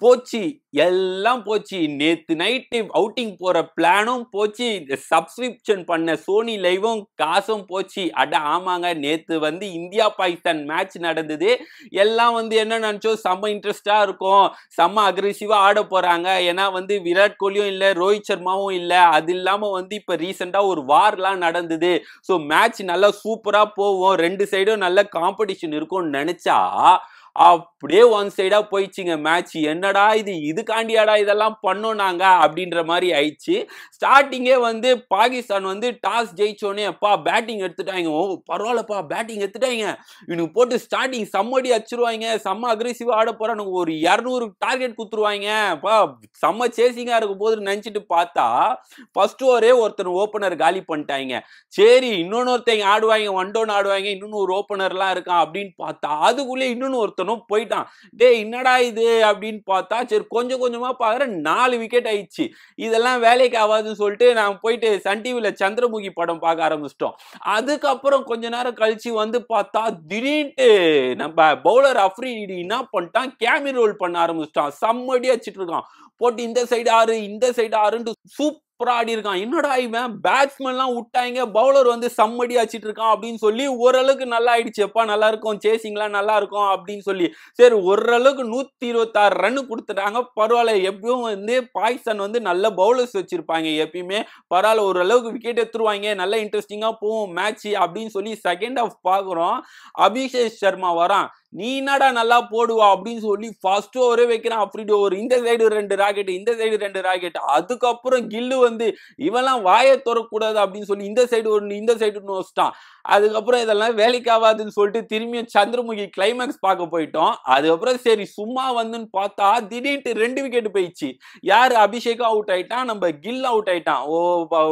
போச்சு. எல்லாம் போச்சு. நேத்து நைட்டு அவுட்டிங் போற பிளானும் போச்சு. இந்த சப்ஸ்கிரிப்ஷன் பண்ண சோனி லைவும் காசும் போச்சு. அட ஆமாங்க. நேத்து வந்து இந்தியா பாகிஸ்தான் மேட்ச் நடந்தது. எல்லாம் வந்து என்ன நினைச்சோம், செம்ம இன்ட்ரெஸ்டா இருக்கும். செம்ம அக்ரெசிவா ஆட போறாங்க. ஏன்னா வந்து விராட் கோலியும் இல்ல, ரோஹித் சர்மாவும் இல்ல. அது இல்லாம வந்து இப்ப ரீசெண்டா ஒரு வார்லாம் நடந்தது. ஸோ மேட்ச் நல்லா சூப்பரா போகும். 2 சைடும் நல்ல காம்படிஷன் இருக்கும்னு நினைச்சா அப்படியே ஒன் சைடா போயிடுச்சுங்க மேட்ச். என்னடா இது, இதுக்காண்டியாடா இதெல்லாம் பண்ணோம் நாங்க அப்படின்ற மாதிரி ஆயிடுச்சு. ஸ்டார்டிங்கே வந்து பாகிஸ்தான் வந்து டாஸ் ஜெயிச்சோடனே அப்பா பேட்டிங் எடுத்துட்டாங்க. ஓ பரவாயில்லப்பா பேட்டிங் எடுத்துட்டாங்க, இவனுக்கு போட்டு ஸ்டார்டிங் செம்மடி அடிச்சிருவாங்க, செம்ம அக்ரெசிவா ஆட போறானுங்க, ஒரு 200 டார்கெட் குத்துருவாங்க, அப்பா செம்ம சேசிங்கா இருக்கும் போது நினைச்சிட்டு பார்த்தா ஃபர்ஸ்ட் ஓவரே ஒருத்தர் ஓபனர் காலி பண்ணிட்டாங்க. சரி இன்னொருத்தங்க ஆடுவாங்க, ஒன் டவுன் ஆடுவாங்க, இன்னொன்னு ஒரு ஓபனர்லாம் இருக்கான் அப்படின்னு பார்த்தா அதுக்குள்ளே இன்னொன்னு ஒருத்தனும் போயிட்டான். டேய் என்னடா இது அப்படின்னு பார்த்தா சரி கொஞ்சம் கொஞ்சமா பாக்குற 4 விக்கெட் ஆயிடுச்சு. இதெல்லாம் வேலைக்கு ஆகாதுன்னு சொல்லிட்டு நான் போயிட்டு சன் டிவில சந்திரமுகி படம் பார்க்க ஆரம்பிச்சிட்டோம். அதுக்கப்புறம் கொஞ்ச நேரம் கழிச்சு வந்து பார்த்தா திடீர்னு நம்ம பவுலர் அஃப்ரிடி என்ன பண்ணிட்டான், கேமி ரோல் பண்ண ஆரம்பிச்சிட்டான். செம்மடி அடிச்சிட்டு இருக்கான். போட்டு இந்த சைடு ஆறு இந்த சைடு ஆறுன்னு சூப்பரா ஆடி இருக்கான். என்னடா இவன் பேட்ஸ்மேன்லாம் விட்டாங்க, பவுலர் வந்து செம்மடி அடிச்சிட்டு இருக்கான் அப்படின்னு சொல்லி ஓரளவுக்கு நல்லா ஆயிடுச்சு. எப்பா நல்லா இருக்கும், சேசிங்லாம் நல்லா இருக்கும் அப்படின்னு சொல்லி சரி ஓரளவுக்கு 126 ரன் கொடுத்துட்டாங்க. பரவாயில்ல, எப்பயும் வந்து பாகிஸ்தான் வந்து நல்ல பவுலர்ஸ் வச்சிருப்பாங்க எப்பயுமே. பரவாயில்ல ஓரளவுக்கு விக்கெட் எடுத்துருவாங்க, நல்ல இன்ட்ரெஸ்டிங்கா போகும் மேட்ச் அப்படின்னு சொல்லி செகண்ட் ஹாஃப் பாக்குறோம். அபிஷேக் சர்மா வரான், நீ என்னடா நல்லா போடுவா அப்படின்னு சொல்லி ஃபர்ஸ்ட் ஓவரே வைக்கிறான். அப்ரிடி ஓவர், இந்த சைடு 2 ராக்கெட் இந்த சைடு 2 ராக்கெட். அதுக்கப்புறம் கில்லு வந்து இவெல்லாம் வாயை திறக்கூடாது அப்படின்னு சொல்லி இந்த சைடு ஒன்று இந்த சைடு ஒன்று வச்சிட்டான். அதுக்கப்புறம் இதெல்லாம் வேலைக்கு ஆகாதுன்னு சொல்லிட்டு திரும்பியும் சந்திரமுகி கிளைமேக்ஸ் பார்க்க போயிட்டோம். அதுக்கப்புறம் சரி சும்மா வந்துன்னு பார்த்தா திடீர்னு 2 விக்கெட் போயிடுச்சு. யாரு அபிஷேக் அவுட் ஆயிட்டான், நம்ம கில் அவுட் ஆயிட்டான். ஓ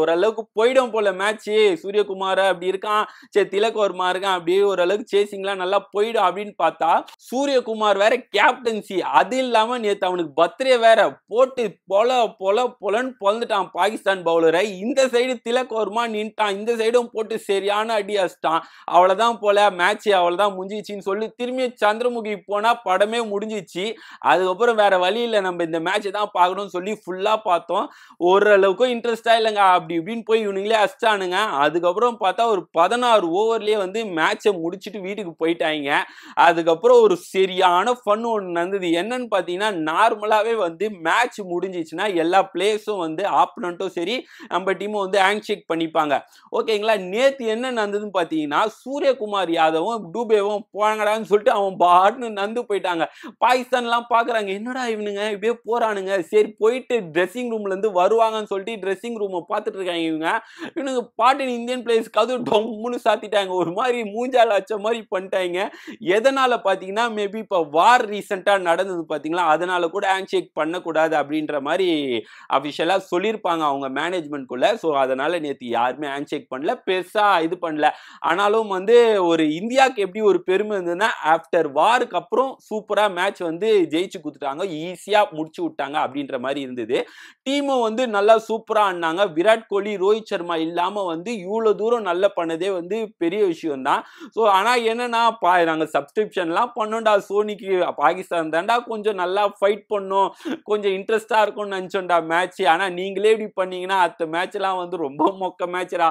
ஓரளவுக்கு போயிடும் போல மேட்ச். சூரியகுமார் அப்படி இருக்கான், சரி திலக் வர்மா இருக்கான், அப்படியே ஓரளவுக்கு சேசிங்லாம் நல்லா போயிடும் அப்படின்னு பார்த்தா சூரியகுமார் வேற கேப்டன்சி. அது இல்லாம நேத்து அவனுக்கு பர்த்டே வேற, போட்டு பொலன்னு பொலந்துட்டான் பாகிஸ்தான் பவுலரை. இந்த சைடு திலக் வர்மா நின்ட்டான், இந்த சைடும் போட்டு சரியான அடி அடிச்சிட்டான். அவ்வளவுதான் போல மேட்ச், அவ்வளவுதான் முடிஞ்சிச்சுன்னு சொல்லி திரும்பி சந்திரமுகி போனா படமே முடிஞ்சிச்சு. அதுக்கப்புறம் வேற வழி இல்லை, நம்ம இந்த மேட்ச் தான் பார்க்கணும்னு சொல்லி ஃபுல்லா பார்த்தோம். ஓரளவுக்கும் இன்ட்ரெஸ்டா இல்லைங்க, அப்படி இப்படின்னு போய் இவனுங்களே அடிச்சிட்டானுங்க. அதுக்கப்புறம் பார்த்தா ஒரு 16 ஓவர்லயே வந்து மேட்சை முடிச்சுட்டு வீட்டுக்கு போயிட்டாங்க. அதுக்கப்புறம் ஒரு சரியான ஃபன் ஒன்று நடந்தது. என்னன்னு பார்த்தீங்கன்னா நார்மலாவே வந்து மேட்ச் முடிஞ்சிச்சுன்னா எல்லா பிளேயர்ஸும் வந்து ஆப்பனண்ட்டும் சரி நம்ம டீமும் வந்து ஹேண்ட் ஷேக் பண்ணிப்பாங்க. ஓகேங்களா, நேத்து என்ன நடந்ததுன்னு பார்த்தீங்கன்னா சூரியகுமார் யாதவும் டூபேவும் போனாங்கடான்னு சொல்லிட்டு அவன் பாட்டுன்னு நந்து போயிட்டாங்க. பாகிஸ்தான்லாம் பார்க்குறாங்க, என்னடா இவனுங்க இப்படியே போறானுங்க, சரி போயிட்டு ட்ரெஸ்ஸிங் ரூம்ல இருந்து வருவாங்கன்னு சொல்லிட்டு ட்ரெஸ்ஸிங் ரூமை பார்த்துட்டு இருக்காங்க. இவனுங்க பாட்டு இந்தியன் பிளேயர்ஸ்க்கு அது டொம்முன்னு சாத்திட்டாங்க, ஒரு மாதிரி மூஞ்சால அச்ச மாதிரி பண்ணிட்டாங்க. எதனால பாத்தீங்கன்னா மேபி இப்ப வார் ரீசெண்டா நடந்தது பாத்தீங்களா, அதனால கூட ஹேண்ட் ஷேக் பண்ணக்கூடாது அப்படின்ற மாதிரி அபிஷியலா சொல்லியிருப்பாங்க அவங்க மேனேஜ்மெண்ட்குள்ள. ஸோ அதனால நேற்று யாருமே ஹேண்ட் ஷேக் பண்ணல, பெருசா இது பண்ணல. ஆனாலும் வந்து ஒரு இந்தியாவுக்கு எப்படி ஒரு பெருமை இருந்ததுன்னா ஆஃப்டர் வாருக்கு அப்புறம் சூப்பரா மேட்ச் வந்து ஜெயிச்சு கொடுத்துட்டாங்க, ஈஸியா முடிச்சு விட்டாங்க அப்படின்ற மாதிரி இருந்தது. டீமும் வந்து நல்லா சூப்பரா ஆடினாங்க. விராட் கோலி ரோஹித் சர்மா இல்லாம வந்து இவ்வளவு தூரம் நல்லா பண்ணதே வந்து பெரிய விஷயம் தான். ஸோ ஆனா என்னன்னா நாங்க சப்ஸ்கிரிப்ஷன்லாம் பண்ணோம்டா சோனிக்கு, பாகிஸ்தான் தாண்டா கொஞ்சம் நல்லா ஃபைட் பண்ணோம், கொஞ்சம் இன்ட்ரெஸ்டா இருக்கும்னு நினைச்சோம்டா மேட்ச். ஆனா நீங்களே இப்படி பண்ணீங்கன்னா அடுத்த மேட்ச் எல்லாம் வந்து ரொம்ப மொக்க மேட்ச்டா,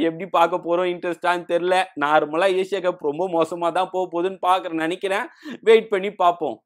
எப்படி பார்க்க போறோம் இன்ட்ரெஸ்டான்னு தெரியல. நார்மலா ஏசியா கப் ரொம்ப மோசமா தான் போக போகுதுன்னு நினைக்கிறேன். வெயிட் பண்ணி பார்ப்போம்.